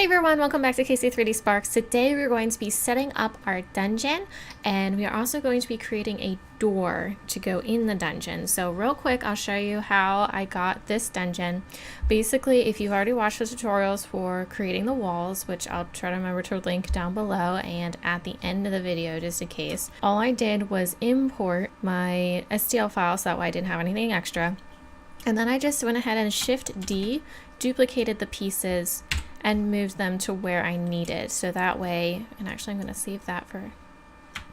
Hey everyone, welcome back to KC3D Sparks. Today we're going to be setting up our dungeon, and we are also going to be creating a door to go in the dungeon. So real quick, I'll show you how I got this dungeon. Basically, if you've already watched the tutorials for creating the walls, which I'll try to remember to link down below and at the end of the video just in case, all I did was import my STL file so that way I didn't have anything extra. And then I just went ahead and Shift D, duplicated the pieces, and moved them to where I needed. So that way, and actually I'm going to save that for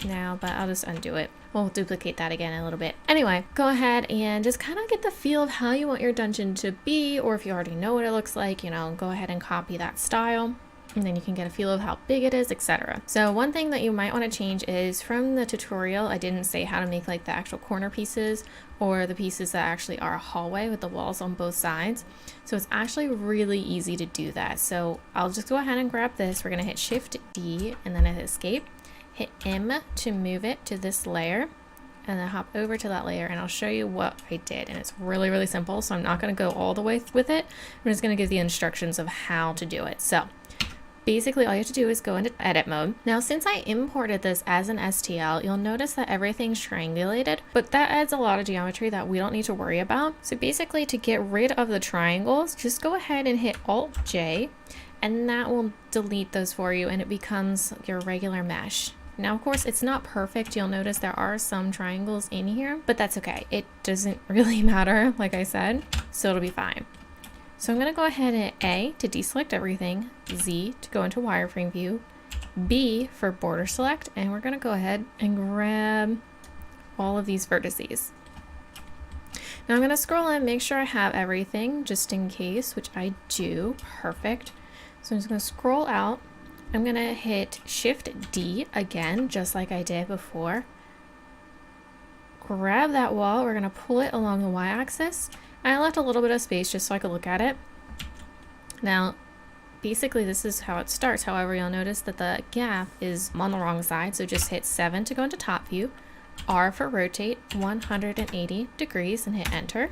now, but I'll just undo it. We'll duplicate that again in a little bit. Anyway, go ahead and just kind of get the feel of how you want your dungeon to be, or if you already know what it looks like, you know, go ahead and copy that style. And then you can get a feel of how big it is, etc. So one thing that you might want to change is from the tutorial, I didn't say how to make like the actual corner pieces or the pieces that actually are a hallway with the walls on both sides. So it's actually really easy to do that. So I'll just go ahead and grab this. We're going to hit Shift D and then hit Escape. Hit M to move it to this layer and then hop over to that layer, and I'll show you what I did. And it's really, really simple. So I'm not going to go all the way with it. I'm just going to give the instructions of how to do it. So basically, all you have to do is go into edit mode. Now, since I imported this as an STL, you'll notice that everything's triangulated, but that adds a lot of geometry that we don't need to worry about. So basically, to get rid of the triangles, just go ahead and hit Alt J, and that will delete those for you, and it becomes your regular mesh. Now, of course, it's not perfect. You'll notice there are some triangles in here, but that's okay. It doesn't really matter, like I said, so it'll be fine. So I'm going to go ahead and hit A to deselect everything, Z to go into wireframe view, B for border select, and we're going to go ahead and grab all of these vertices. Now I'm going to scroll in, make sure I have everything just in case, which I do. Perfect. So I'm just going to scroll out. I'm going to hit Shift D again, just like I did before. Grab that wall. We're going to pull it along the y-axis. I left a little bit of space just so I could look at it. Now, basically this is how it starts. However, you'll notice that the gap is on the wrong side. So just hit 7 to go into top view, R for rotate 180 degrees and hit enter.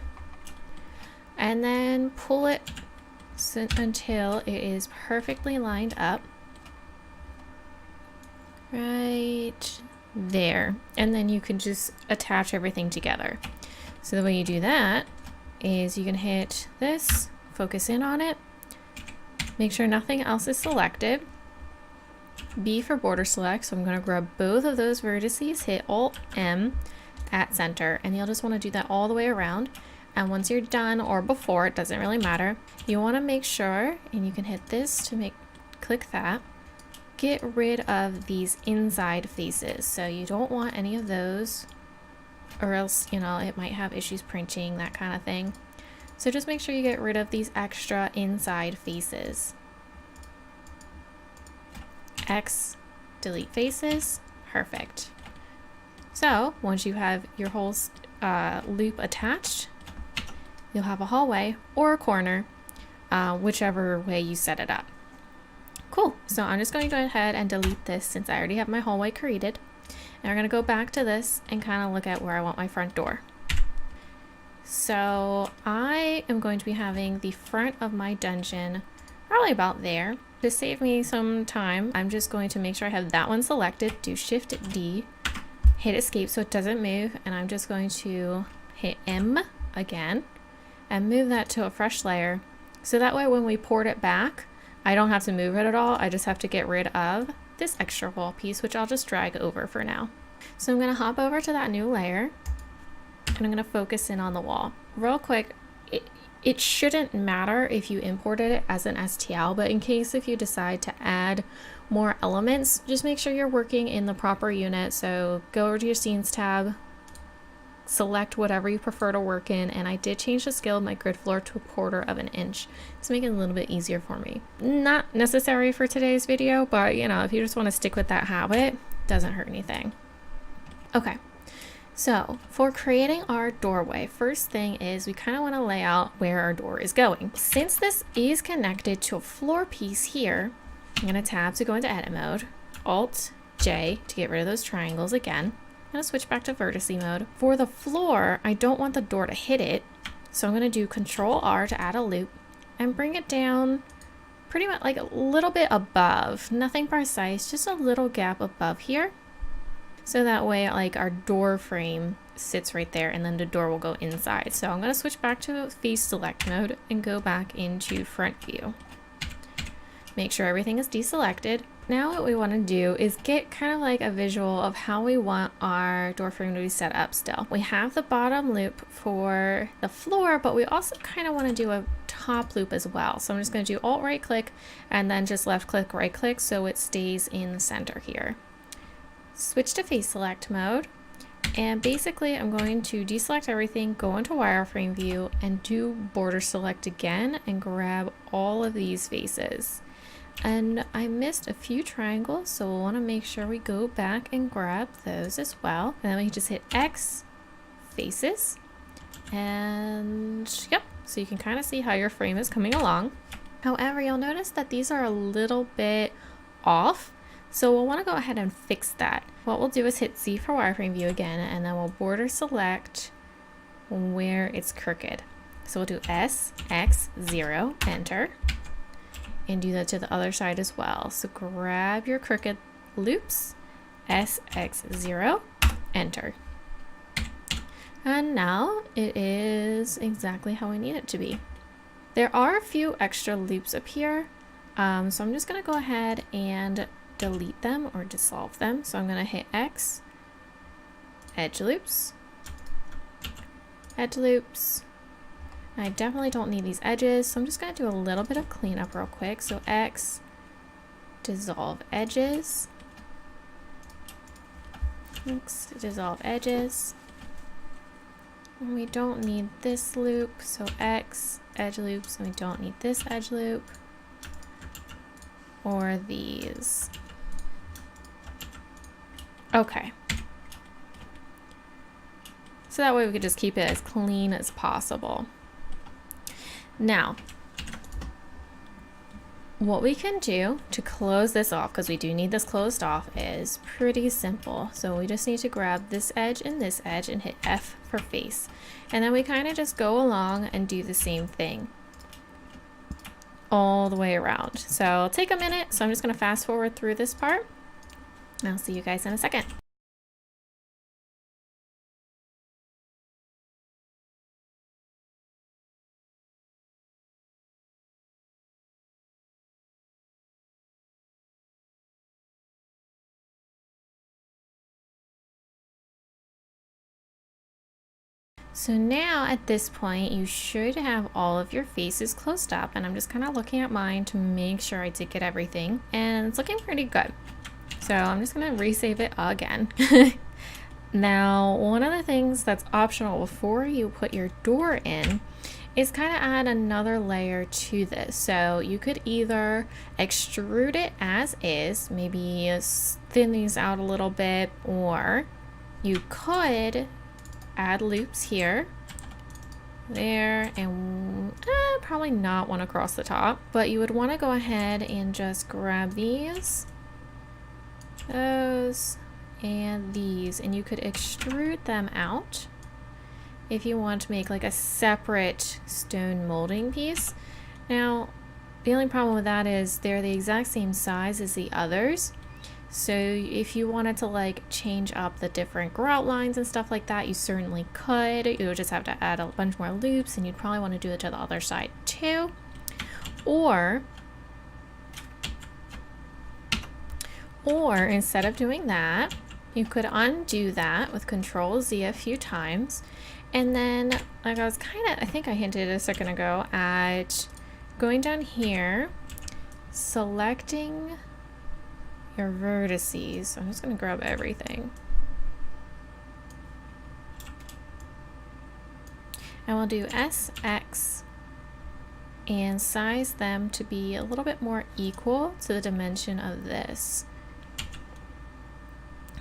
And then pull it until it is perfectly lined up. Right there. And then you can just attach everything together. So the way you do that is you can hit this, focus in on it, make sure nothing else is selected. B for border select, so I'm going to grab both of those vertices, hit Alt M at center, and you'll just want to do that all the way around. And once you're done, or before, it doesn't really matter, you want to make sure, and you can hit this to click that, get rid of these inside faces. So you don't want any of those, or else, you know, it might have issues printing, that kind of thing. So just make sure you get rid of these extra inside faces. X, delete faces, perfect. So once you have your whole loop attached, you'll have a hallway or a corner, whichever way you set it up. Cool, so I'm just going to go ahead and delete this since I already have my hallway created. And we're going to go back to this and kind of look at where I want my front door. So I am going to be having the front of my dungeon probably about there. To save me some time, I'm just going to make sure I have that one selected, do Shift D, hit escape so it doesn't move, and I'm just going to hit M again and move that to a fresh layer. So that way when we port it back, I don't have to move it at all. I just have to get rid of this extra wall piece, which I'll just drag over for now. So I'm going to hop over to that new layer and I'm going to focus in on the wall. Real quick, it shouldn't matter if you imported it as an STL, but in case if you decide to add more elements, just make sure you're working in the proper unit. So go over to your scenes tab, select whatever you prefer to work in, and I did change the scale of my grid floor to 1/4 of an inch to make it a little bit easier for me. Not necessary for today's video, but you know, if you just want to stick with that habit, doesn't hurt anything. Okay, so for creating our doorway, first thing is we kind of want to lay out where our door is going. Since this is connected to a floor piece here, I'm going to tab to go into edit mode, Alt J to get rid of those triangles again. I'm going to switch back to vertex mode. For the floor, I don't want the door to hit it, so I'm going to do Control R to add a loop and bring it down pretty much like a little bit above, nothing precise, just a little gap above here. So that way like our door frame sits right there and then the door will go inside. So I'm going to switch back to face select mode and go back into front view. Make sure everything is deselected. Now what we want to do is get kind of like a visual of how we want our door frame to be set up still. We have the bottom loop for the floor, but we also kind of want to do a top loop as well. So I'm just going to do Alt right click and then just left click right click so it stays in the center here. Switch to face select mode, and basically I'm going to deselect everything, go into wireframe view and do border select again and grab all of these faces. And I missed a few triangles, so we'll want to make sure we go back and grab those as well. And then we can just hit X faces, and yep, so you can kind of see how your frame is coming along. However, you'll notice that these are a little bit off. So we'll want to go ahead and fix that. What we'll do is hit Z for wireframe view again, and then we'll border select where it's crooked. So we'll do S, X, 0, enter, and do that to the other side as well. So grab your crooked loops, S, X, 0, enter. And now it is exactly how we need it to be. There are a few extra loops up here, so I'm just going to go ahead and delete them or dissolve them. So I'm going to hit X, edge loops, edge loops. I definitely don't need these edges, so I'm just going to do a little bit of cleanup real quick. So X, dissolve edges, X, dissolve edges. And we don't need this loop, so X, edge loops, and we don't need this edge loop or these. Okay. So that way we could just keep it as clean as possible. Now, what we can do to close this off, because we do need this closed off, is pretty simple. So we just need to grab this edge and hit F for face. And then we kind of just go along and do the same thing all the way around. So it'll take a minute, so I'm just going to fast forward through this part. I'll see you guys in a second. So now at this point you should have all of your faces closed up, and I'm just kind of looking at mine to make sure I did get everything, and it's looking pretty good. So I'm just going to resave it again. Now, one of the things that's optional before you put your door in is kind of add another layer to this. So you could either extrude it as is, maybe thin these out a little bit, or you could add loops here, there, and probably not one across the top, but you would want to go ahead and just grab these, those, and these, and you could extrude them out if you want to make like a separate stone molding piece. Now, the only problem with that is they're the exact same size as the others. So if you wanted to like change up the different grout lines and stuff like that, you certainly could. You would just have to add a bunch more loops, and you'd probably want to do it to the other side too. Or instead of doing that, you could undo that with Control Z a few times. And then, like I think I hinted a second ago at going down here, selecting your vertices. So I'm just going to grab everything. And we'll do S, X, and size them to be a little bit more equal to the dimension of this.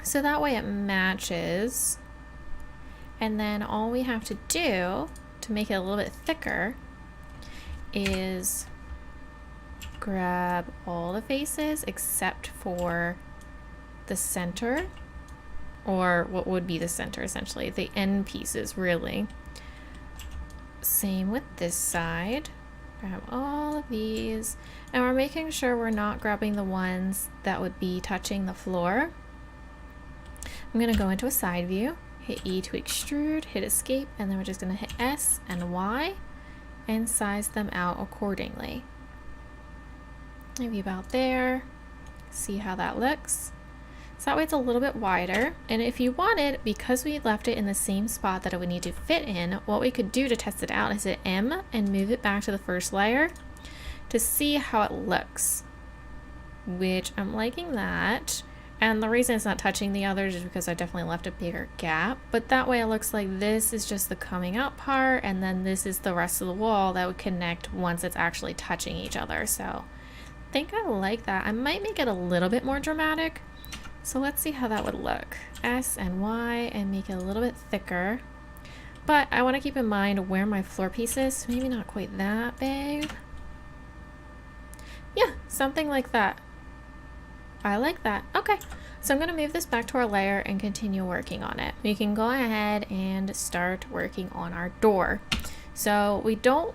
So that way it matches. And then all we have to do to make it a little bit thicker is grab all the faces except for the center, or what would be the center essentially, the end pieces really. Same with this side. Grab all of these, and we're making sure we're not grabbing the ones that would be touching the floor. I'm gonna go into a side view, hit E to extrude, hit escape, and then we're just gonna hit S and Y and size them out accordingly. Maybe about there. See how that looks. So that way it's a little bit wider. And if you wanted, because we left it in the same spot that it would need to fit in, what we could do to test it out is hit M and move it back to the first layer to see how it looks, which I'm liking that. And the reason it's not touching the others is because I definitely left a bigger gap, but that way it looks like this is just the coming out part, and then this is the rest of the wall that would connect once it's actually touching each other. So I think I like that. I might make it a little bit more dramatic. So let's see how that would look. S and Y and make it a little bit thicker. But I want to keep in mind where my floor piece is. Maybe not quite that big. Yeah, something like that. I like that. Okay, so I'm going to move this back to our layer and continue working on it. We can go ahead and start working on our door. So we don't,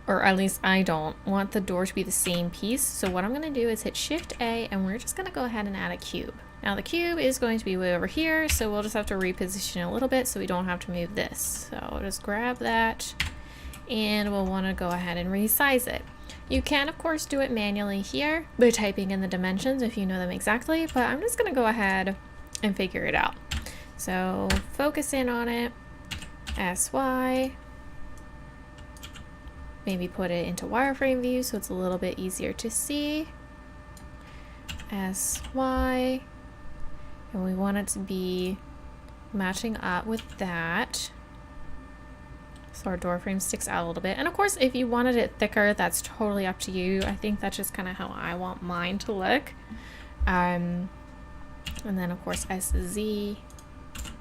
or at least I don't, want the door to be the same piece. So what I'm going to do is hit Shift A, and we're just going to go ahead and add a cube. Now the cube is going to be way over here, so we'll just have to reposition it a little bit so we don't have to move this. So I'll just grab that, and we'll want to go ahead and resize it. You can, of course, do it manually here by typing in the dimensions if you know them exactly, but I'm just going to go ahead and figure it out. So focus in on it, SY, maybe put it into wireframe view so it's a little bit easier to see, SY, and we want it to be matching up with that. So our door frame sticks out a little bit. And of course, if you wanted it thicker, that's totally up to you. I think that's just kind of how I want mine to look. And then of course, SZ,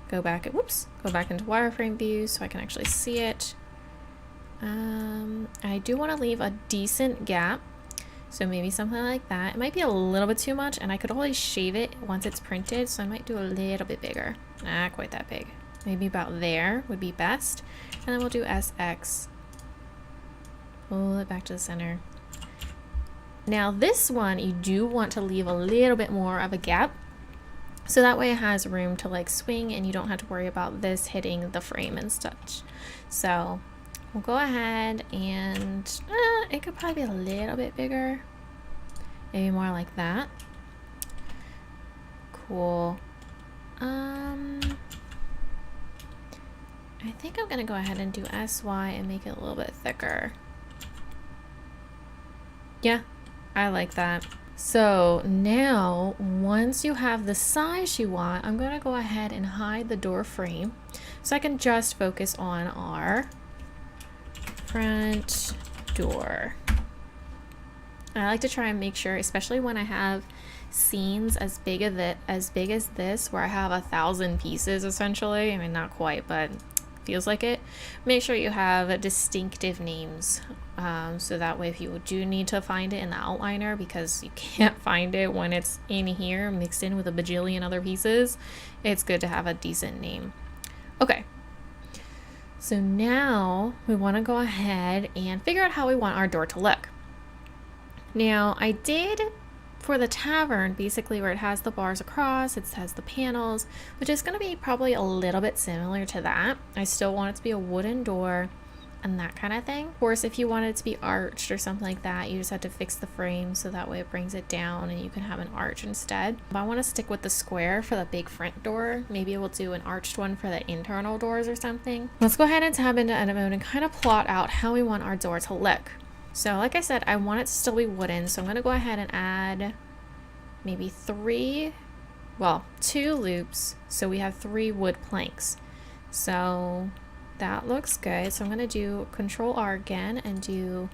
go back into wireframe view so I can actually see it. I do want to leave a decent gap. So maybe something like that. It might be a little bit too much, and I could always shave it once it's printed. So I might do a little bit bigger. Not quite that big. Maybe about there would be best. And then we'll do SX. Pull it back to the center. Now this one, you do want to leave a little bit more of a gap. So that way it has room to like swing and you don't have to worry about this hitting the frame and such. So we'll go ahead and it could probably be a little bit bigger. Maybe more like that. Cool. I think I'm gonna go ahead and do SY and make it a little bit thicker. Yeah, I like that. So now, once you have the size you want, I'm gonna go ahead and hide the door frame so I can just focus on our front door. I like to try and make sure, especially when I have scenes as big as this, where I have 1,000 pieces essentially. I mean, not quite, but feels like it. Make sure you have distinctive names, so that way if you do need to find it in the outliner, because you can't find it when it's in here mixed in with a bajillion other pieces, it's good to have a decent name. Okay, so now we want to go ahead and figure out how we want our door to look. Now I did for the tavern, basically where it has the bars across, it has the panels, which is going to be probably a little bit similar to that. I still want it to be a wooden door and that kind of thing. Of course, if you want it to be arched or something like that, you just have to fix the frame so that way it brings it down and you can have an arch instead. But I want to stick with the square for the big front door. Maybe we'll do an arched one for the internal doors or something. Let's go ahead and tab into edit mode and kind of plot out how we want our door to look. So like I said, I want it to still be wooden, so I'm going to go ahead and add maybe 2 loops, so we have 3 wood planks. So that looks good. So I'm going to do Control R again and do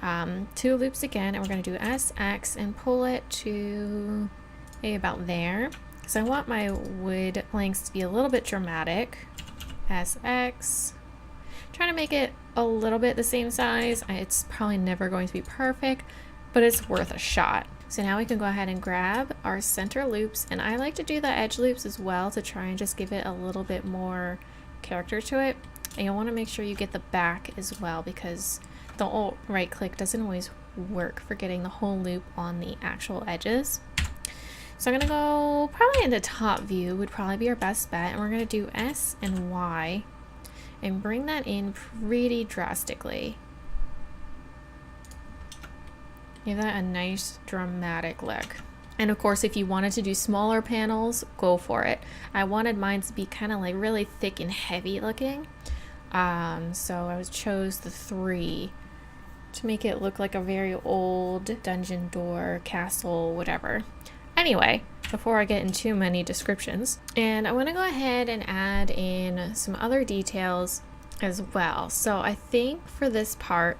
2 loops again, and we're going to do SX and pull it to maybe about there. So I want my wood planks to be a little bit dramatic. SX. Trying to make it a little bit the same size. It's probably never going to be perfect, but it's worth a shot. So now we can go ahead and grab our center loops, and I like to do the edge loops as well to try and just give it a little bit more character to it. And you'll want to make sure you get the back as well, because the alt right click doesn't always work for getting the whole loop on the actual edges. So I'm gonna go probably into top view would probably be our best bet, and we're gonna do S and Y and bring that in pretty drastically. Give that a nice dramatic look. And of course, if you wanted to do smaller panels, go for it. I wanted mine to be kind of like really thick and heavy looking. So I chose the 3 to make it look like a very old dungeon door, castle, whatever. Anyway, before I get into too many descriptions, and I want to go ahead and add in some other details as well. So I think for this part,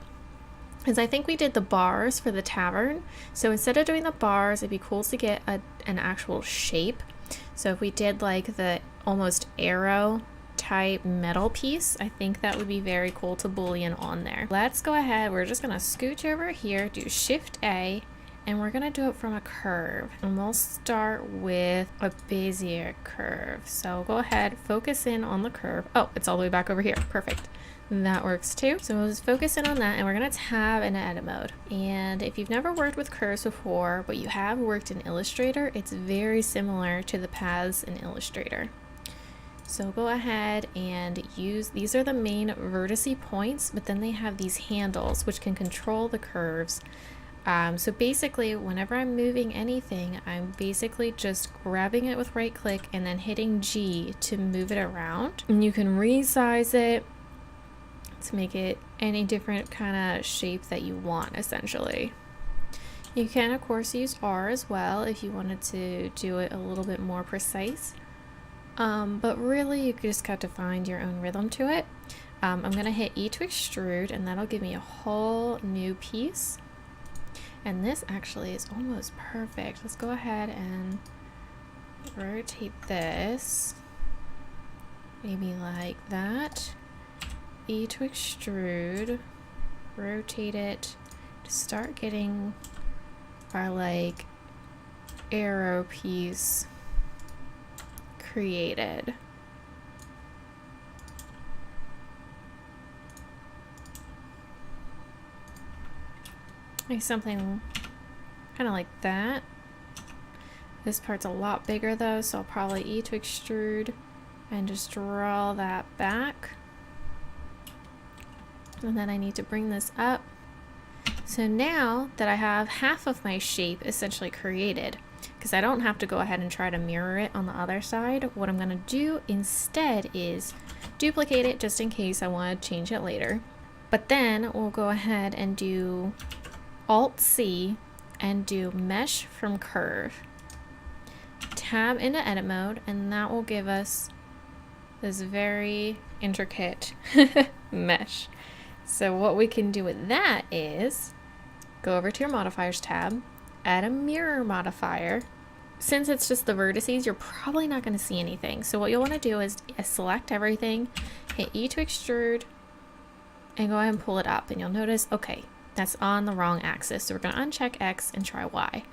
I think we did the bars for the tavern. So instead of doing the bars, it'd be cool to get an actual shape. So if we did like the almost arrow type metal piece, I think that would be very cool to boolean on there. Let's go ahead. We're just going to scooch over here, do Shift A, and we're going to do it from a curve. And we'll start with a Bezier curve. So go ahead, focus in on the curve. Oh, it's all the way back over here. Perfect. That works too. So we'll just focus in on that, and we're going to tab into edit mode. And if you've never worked with curves before, but you have worked in Illustrator, it's very similar to the paths in Illustrator. So go ahead and use, these are the main vertice points, but then they have these handles which can control the curves. So basically, whenever I'm moving anything, I'm basically just grabbing it with right click and then hitting G to move it around. And you can resize it to make it any different kind of shape that you want, essentially. You can of course use R as well if you wanted to do it a little bit more precise, but really you just got to find your own rhythm to it. I'm gonna hit E to extrude, and that'll give me a whole new piece, and this actually is almost perfect. Let's go ahead and rotate this maybe like that. E to extrude, rotate it to start getting our like arrow piece created. Like something kind of like that. This part's a lot bigger though, so I'll probably E to extrude and just draw that back. And then I need to bring this up. So now that I have half of my shape essentially created, because I don't have to go ahead and try to mirror it on the other side, what I'm going to do instead is duplicate it just in case I want to change it later. But then we'll go ahead and do Alt-C and do Mesh from Curve. Tab into edit mode, and that will give us this very intricate mesh. So what we can do with that is go over to your modifiers tab, add a mirror modifier. Since it's just the vertices, you're probably not going to see anything. So what you'll want to do is select everything, hit E to extrude, and go ahead and pull it up. And you'll notice, okay, that's on the wrong axis. So we're going to uncheck X and try Y.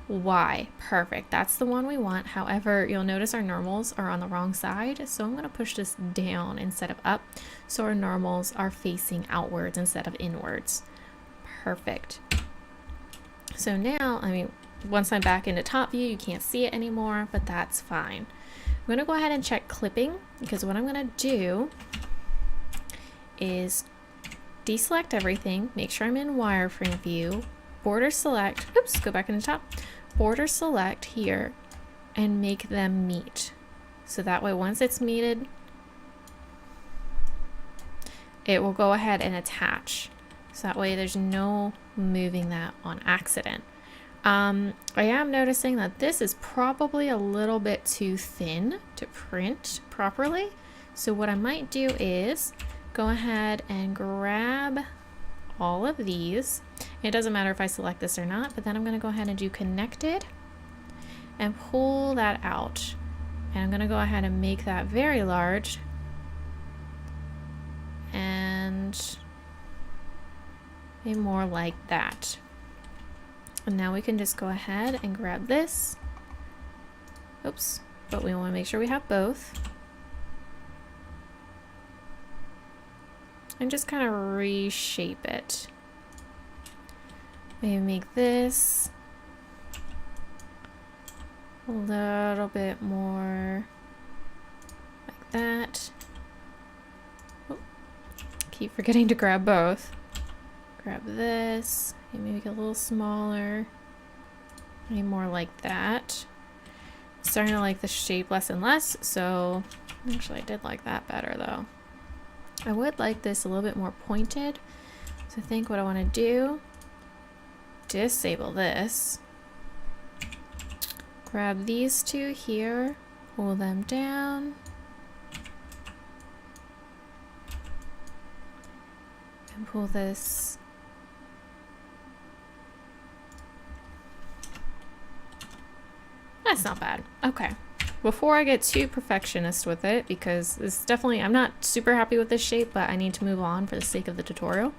Y, perfect. That's the one we want. However, you'll notice our normals are on the wrong side. So I'm going to push this down instead of up. So our normals are facing outwards instead of inwards. Perfect. So now, I mean, once I'm back into top view, you can't see it anymore, but that's fine. I'm going to go ahead and check clipping, because what I'm going to do is deselect everything, make sure I'm in wireframe view, border select, oops, go back into top, border select here, and make them meet. So that way once it's meted, it will go ahead and attach. So that way there's no moving that on accident. I am noticing that this is probably a little bit too thin to print properly. So what I might do is go ahead and grab all of these. It doesn't matter if I select this or not, but then I'm going to go ahead and do connected and pull that out. And I'm going to go ahead and make that very large. And maybe more like that. And now we can just go ahead and grab this. Oops, but we want to make sure we have both. And just kind of reshape it. Maybe make this a little bit more like that. Oh, keep forgetting to grab both. Grab this, maybe make it a little smaller. Maybe more like that. Starting to like the shape less and less, so actually I did like that better though. I would like this a little bit more pointed. So I think what I want to do, disable this. Grab these two here, pull them down. And pull this. That's not bad. Okay. Before I get too perfectionist with it, because this definitely, I'm not super happy with this shape, but I need to move on for the sake of the tutorial.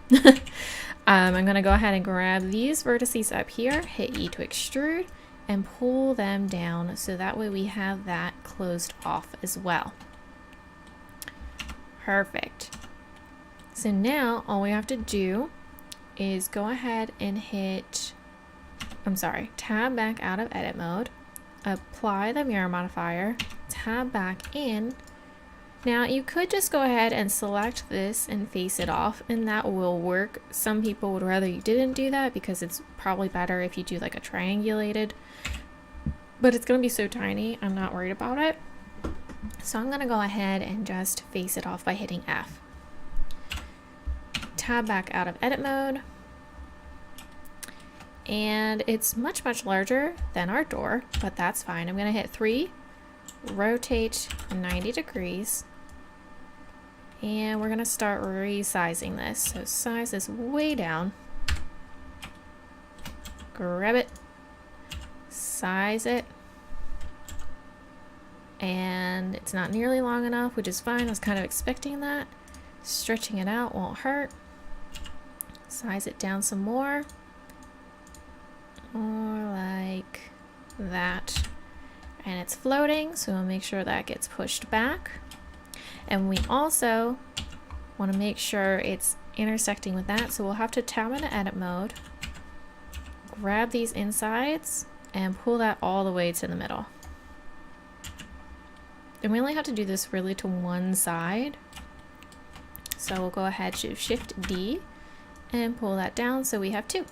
I'm going to go ahead and grab these vertices up here, hit E to extrude, and pull them down so that way we have that closed off as well. Perfect. So now all we have to do is go ahead and hit, tab back out of edit mode, apply the mirror modifier, tab back in. Now you could just go ahead and select this and face it off, and that will work. Some people would rather you didn't do that because it's probably better if you do like a triangulated, but it's going to be so tiny, I'm not worried about it. So I'm going to go ahead and just face it off by hitting F. Tab back out of edit mode. And it's much, much larger than our door, but that's fine. I'm going to hit 3, rotate 90 degrees, and we're going to start resizing this. So size this way down, grab it, size it, and it's not nearly long enough, which is fine. I was kind of expecting that. Stretching it out won't hurt. Size it down some more. Or like that. And it's floating, so we'll make sure that gets pushed back. And we also want to make sure it's intersecting with that, so we'll have to tab into edit mode, grab these insides, and pull that all the way to the middle. And we only have to do this really to one side. So we'll go ahead to Shift D and pull that down so we have 2.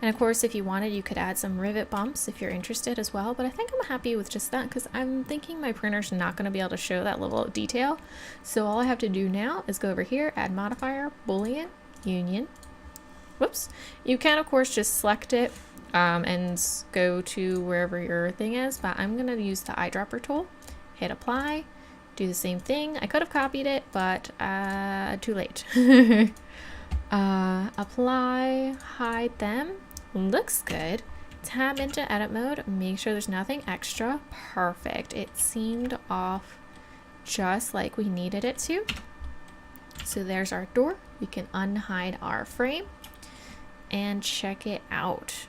And of course, if you wanted, you could add some rivet bumps if you're interested as well, but I think I'm happy with just that because I'm thinking my printer's not going to be able to show that level of detail. So all I have to do now is go over here, add modifier, boolean, union. Whoops. You can, of course, just select it and go to wherever your thing is, but I'm going to use the eyedropper tool, hit apply, do the same thing. I could have copied it, but too late. Apply, hide them. Looks good. Tab into edit mode, make sure there's nothing extra. Perfect. It seemed off just like we needed it to. So there's our door. We can unhide our frame and check it out.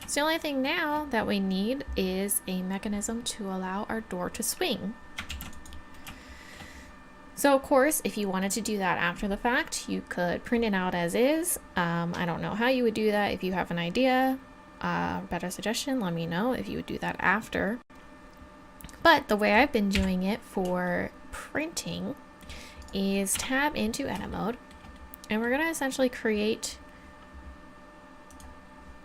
So the only thing now that we need is a mechanism to allow our door to swing. So of course, if you wanted to do that after the fact, you could print it out as is. I don't know how you would do that. If you have an idea, better suggestion, let me know if you would do that after. But the way I've been doing it for printing is tab into edit mode, and we're going to essentially create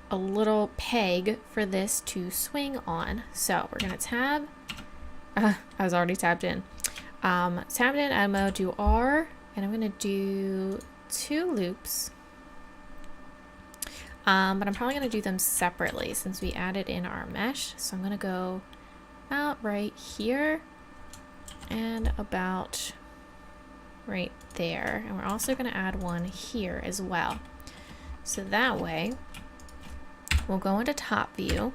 a little peg for this to swing on. So we're going to tab, I was already tabbed in. Tabbed in edit mode, do R, and I'm going to do 2 loops. But I'm probably going to do them separately since we added in our mesh. So I'm going to go about right here and about right there. And we're also going to add one here as well. So that way we'll go into top view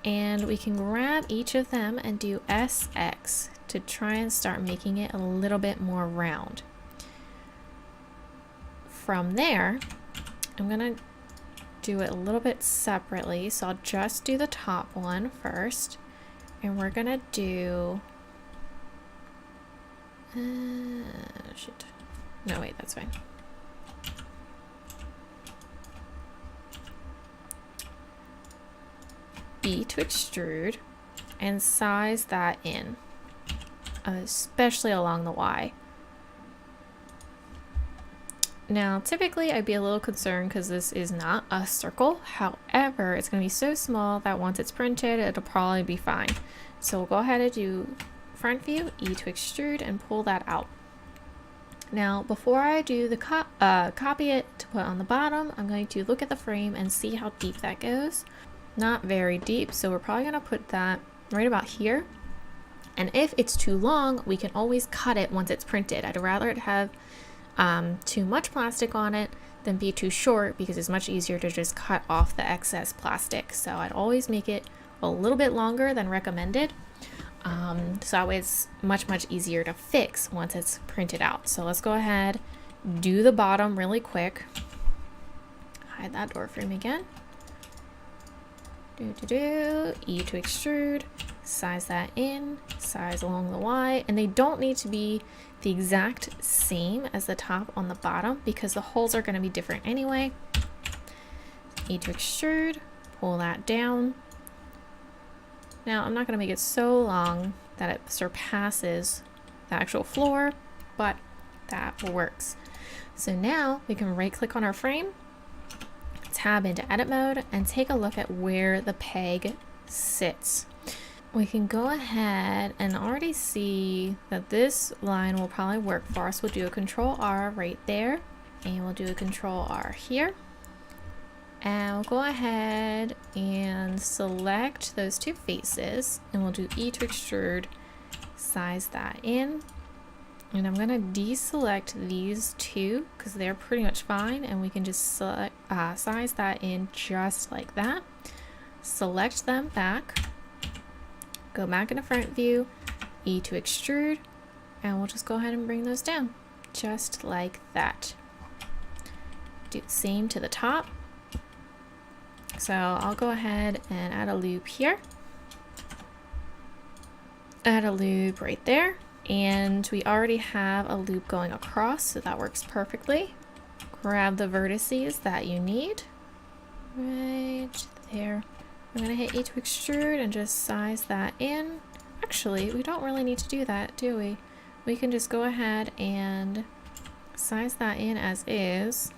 and we can grab each of them and do SX to try and start making it a little bit more round. From there, I'm gonna do it a little bit separately, so I'll just do the top one first, and we're gonna do shoot. No, wait, that's fine. E to extrude and size that in, especially along the Y. Now, typically I'd be a little concerned because this is not a circle. However, it's going to be so small that once it's printed, it'll probably be fine. So we'll go ahead and do front view, E to extrude, and pull that out. Now, before I do the copy it to put on the bottom, I'm going to look at the frame and see how deep that goes. Not very deep, so we're probably going to put that right about here. And if it's too long, we can always cut it once it's printed. I'd rather it have too much plastic on it than be too short, because it's much easier to just cut off the excess plastic. So I'd always make it a little bit longer than recommended. So that way it's much easier to fix once it's printed out. So let's go ahead, do the bottom really quick. Hide that door frame again. E to extrude, size that in, size along the Y, and they don't need to be the exact same as the top on the bottom because the holes are going to be different anyway. E to extrude, pull that down. Now I'm not going to make it so long that it surpasses the actual floor, but that works. So now we can right click on our frame, tab into edit mode, and take a look at where the peg sits. We can go ahead and already see that this line will probably work for us. We'll do a Control R right there, and we'll do a Control R here. And we'll go ahead and select those two faces, and we'll do E to extrude, size that in. And I'm going to deselect these two because they're pretty much fine, and we can just select, size that in just like that. Select them back, go back into front view, E to extrude, and we'll just go ahead and bring those down just like that. Do the same to the top. So I'll go ahead and add a loop here. Add a loop right there. And we already have a loop going across, so that works perfectly. Grab the vertices that you need. Right there. I'm going to hit E to extrude and just size that in. Actually, we don't really need to do that, do we? We can just go ahead and size that in as is.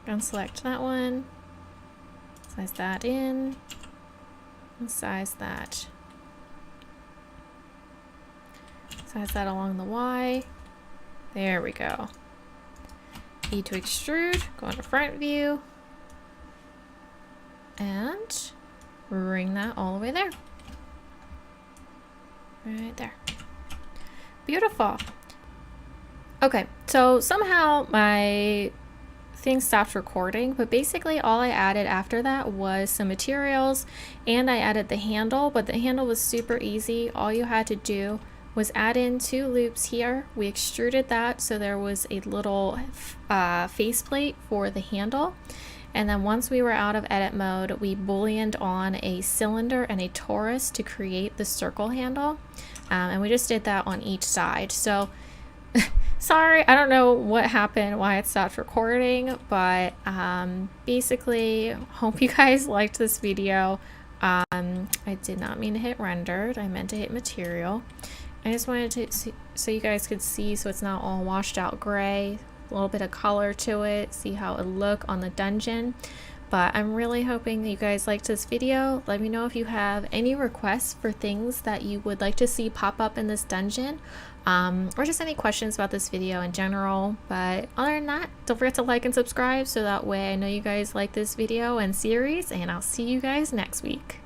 And select that one. Size that in, and size that along the Y. There we go. E to extrude, go into front view, and bring that all the way there. Right there. Beautiful. Okay, so somehow my thing stopped recording, but basically all I added after that was some materials, and I added the handle, but the handle was super easy. All you had to do was add in 2 loops here. We extruded that so there was a little faceplate for the handle, and then once we were out of edit mode, we booleaned on a cylinder and a torus to create the circle handle, and we just did that on each side. So sorry, I don't know what happened, why it stopped recording, but basically, hope you guys liked this video. I did not mean to hit rendered, I meant to hit material. I just wanted to see, so you guys could see, so it's not all washed out gray, a little bit of color to it, see how it look on the dungeon. But I'm really hoping that you guys liked this video. Let me know if you have any requests for things that you would like to see pop up in this dungeon, or just any questions about this video in general. But other than that, don't forget to like and subscribe so that way I know you guys like this video and series, and I'll see you guys next week.